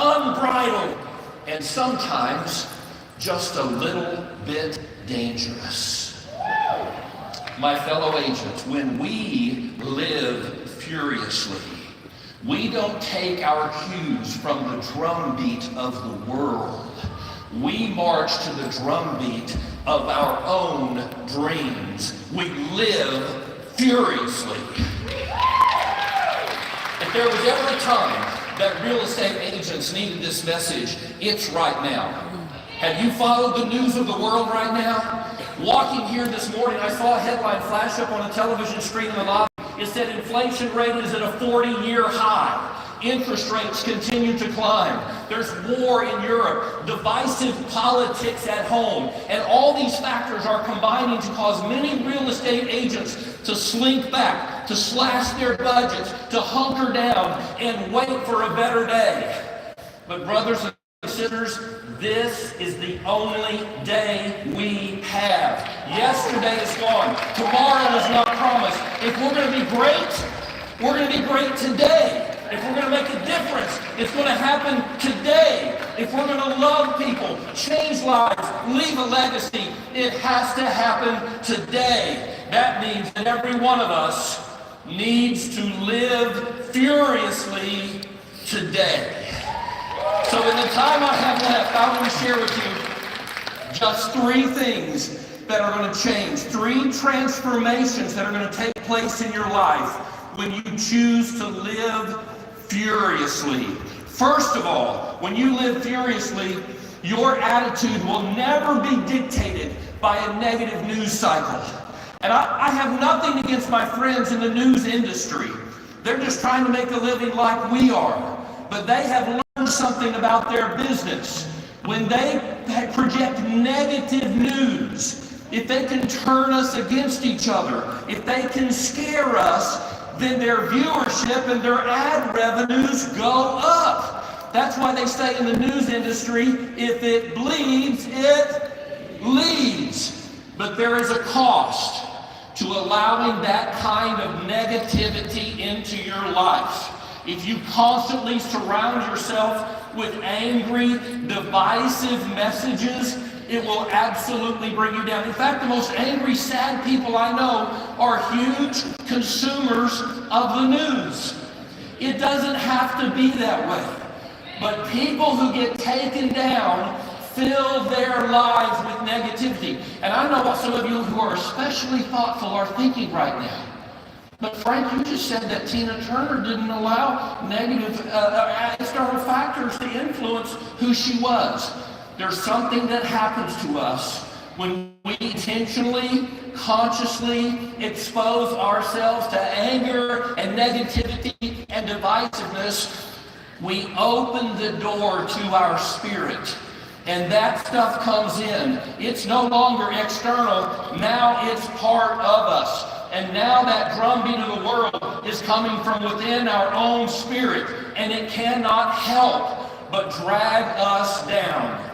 unbridled, and sometimes just a little bit dangerous. My fellow agents, when we live furiously, we don't take our cues from the drumbeat of the world. We march to the drumbeat of our own dreams. We live furiously. If there was ever a time that real estate agents needed this message, it's right now. Have you followed the news of the world right now? Walking here this morning, I saw a headline flash up on a television screen in the lobby. It said inflation rate is at a 40-year high. Interest rates continue to climb. There's war in Europe, divisive politics at home, and all these factors are combining to cause many real estate agents to slink back, to slash their budgets, to hunker down and wait for a better day. But brothers and sisters, this is the only day we have. Yesterday is gone. Tomorrow is not promised. If we're going to be great, we're going to be great today. If we're going to make a difference, it's going to happen today. If we're going to love people, change lives, leave a legacy, it has to happen today. That means that every one of us needs to live furiously today. So in the time I have left, I want to share with you just 3 things that are going to change, 3 transformations that are going to take place in your life when you choose to live furiously. First of all, when you live furiously, your attitude will never be dictated by a negative news cycle. And I have nothing against my friends in the news industry. They're just trying to make a living like we are. But they have learned something about their business. When they project negative news, if they can turn us against each other, if they can scare us, then their viewership and their ad revenues go up. That's why they say in the news industry, if it bleeds, it leads. But there is a cost to allowing that kind of negativity into your life. If you constantly surround yourself with angry, divisive messages, it will absolutely bring you down. In fact, the most angry, sad people I know are huge consumers of the news. It doesn't have to be that way. But people who get taken down fill their lives with negativity. And I know what some of you who are especially thoughtful are thinking right now. But Frank, you just said that Tina Turner didn't allow negative external factors to influence who she was. There's something that happens to us when we intentionally, consciously expose ourselves to anger and negativity and divisiveness. We open the door to our spirit. And that stuff comes in. It's no longer external. Now it's part of us. And now that drumbeat of the world is coming from within our own spirit. And it cannot help but drag us down.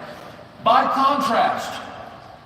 By contrast,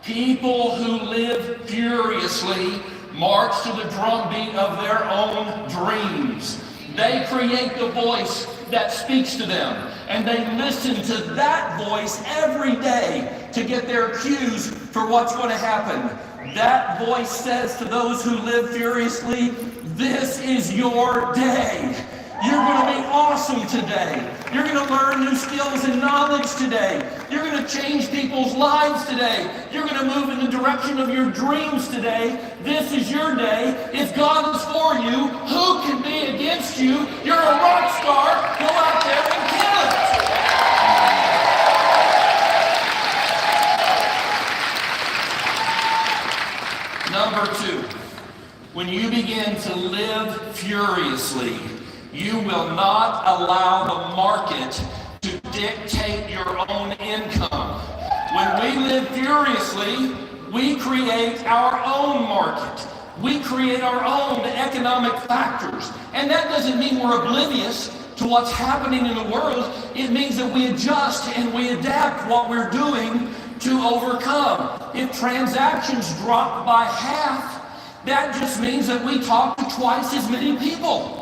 people who live furiously march to the drumbeat of their own dreams. They create the voice that speaks to them, and they listen to that voice every day to get their cues for what's going to happen. That voice says to those who live furiously, this is your day. You're going to be awesome today. You're going to learn new skills and knowledge today. You're going to change people's lives today. You're going to move in the direction of your dreams today. This is your day. If God is for you, who can be against you? You're a rock star. Go out there and kill it. Number 2, when you begin to live furiously, you will not allow the market to dictate your own income. When we live furiously, we create our own market. We create our own economic factors. And that doesn't mean we're oblivious to what's happening in the world. It means that we adjust and we adapt what we're doing to overcome. If transactions drop by half, that just means that we talk to twice as many people.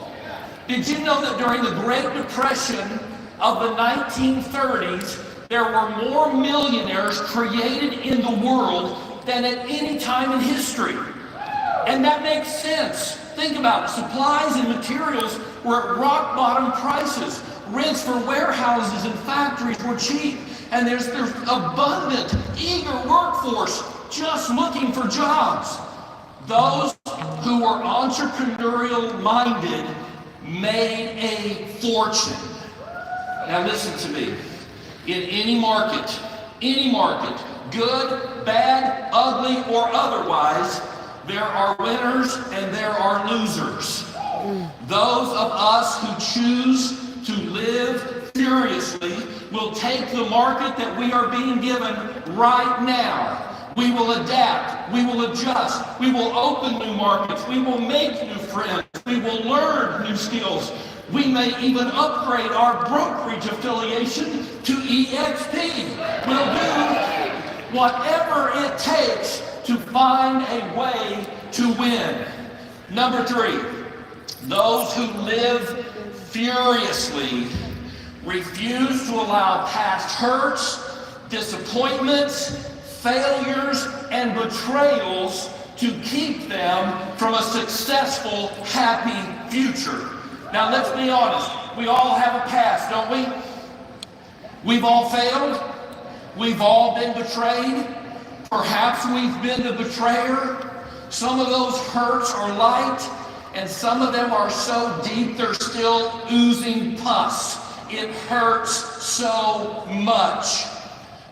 Did you know that during the Great Depression, of the 1930s, there were more millionaires created in the world than at any time in history. And that makes sense. Think about it. Supplies and materials were at rock bottom prices. Rents for warehouses and factories were cheap. And there's abundant, eager workforce just looking for jobs. Those who were entrepreneurial minded made a fortune. Now listen to me. In any market, good, bad, ugly, or otherwise, there are winners and there are losers. Those of us who choose to live furiously will take the market that we are being given right now. We will adapt, we will adjust, we will open new markets, we will make new friends, we will learn new skills. We may even upgrade our brokerage affiliation to EXP. We'll do whatever it takes to find a way to win. Number 3, those who live furiously refuse to allow past hurts, disappointments, failures, and betrayals to keep them from a successful, happy future. Now let's be honest, we all have a past, don't we? We've all failed, we've all been betrayed, perhaps we've been the betrayer. Some of those hurts are light, and some of them are so deep they're still oozing pus. It hurts so much.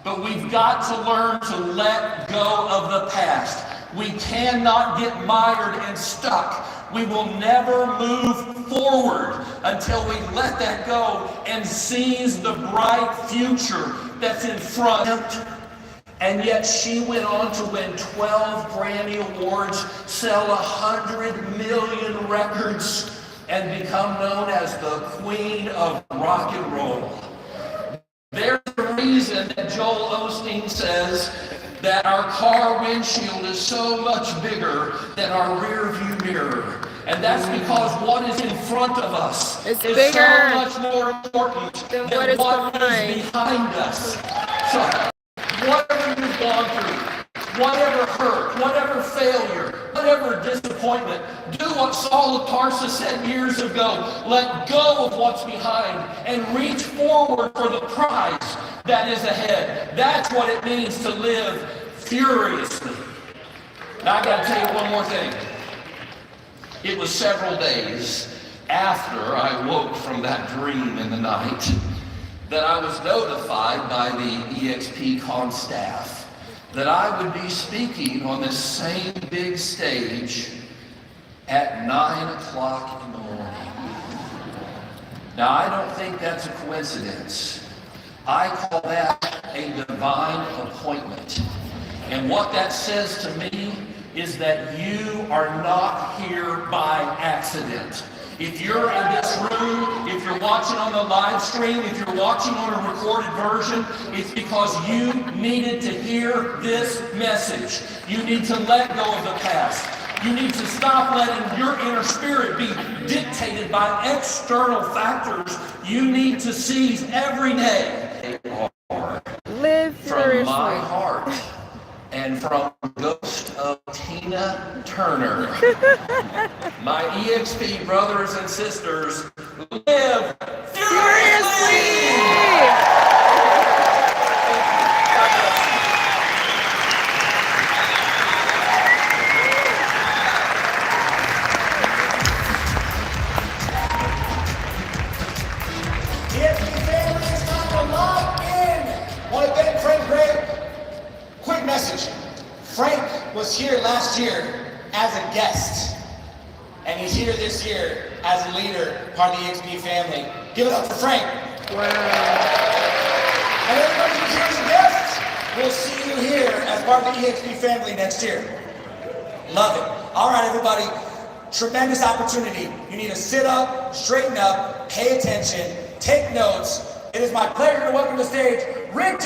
But we've got to learn to let go of the past. We cannot get mired and stuck. We will never move forward until we let that go and seize the bright future that's in front. And yet she went on to win 12 Grammy Awards, sell 100 million records, and become known as the Queen of Rock and Roll. There's a reason that Joel Osteen says that our car windshield is so much bigger than our rear view mirror. And that's because what is in front of us is so much more important than what is behind us. So whatever you've gone through, whatever hurt, whatever failure, whatever disappointment, do what Saul of Tarsus said years ago. Let go of what's behind and reach forward for the prize that is ahead. That's what it means to live furiously. Now I got to tell you one more thing. It was several days after I woke from that dream in the night that I was notified by the EXPCon staff that I would be speaking on this same big stage at 9 o'clock in the morning. Now, I don't think that's a coincidence. I call that a divine appointment. And what that says to me is that you are not here by accident. If you're in this room, if you're watching on the live stream, if you're watching on a recorded version, it's because you needed to hear this message. You need to let go of the past. You need to stop letting your inner spirit be dictated by external factors. You need to seize every day. Live from my heart and from the ghost of Tina Turner. My EXP brothers and sisters, live furiously! EXP family, it's time to lock in. Want to thank Frank Gray? Quick message. Frank was here last year as a guest, and he's here this year as a leader, part of the EXP family. Give it up for Frank. Wow. And everybody who's here as a guest, we'll see you here as part of the EXP family next year. Love it. All right, everybody. Tremendous opportunity. You need to sit up, straighten up, pay attention, take notes. It is my pleasure to welcome to the stage Rick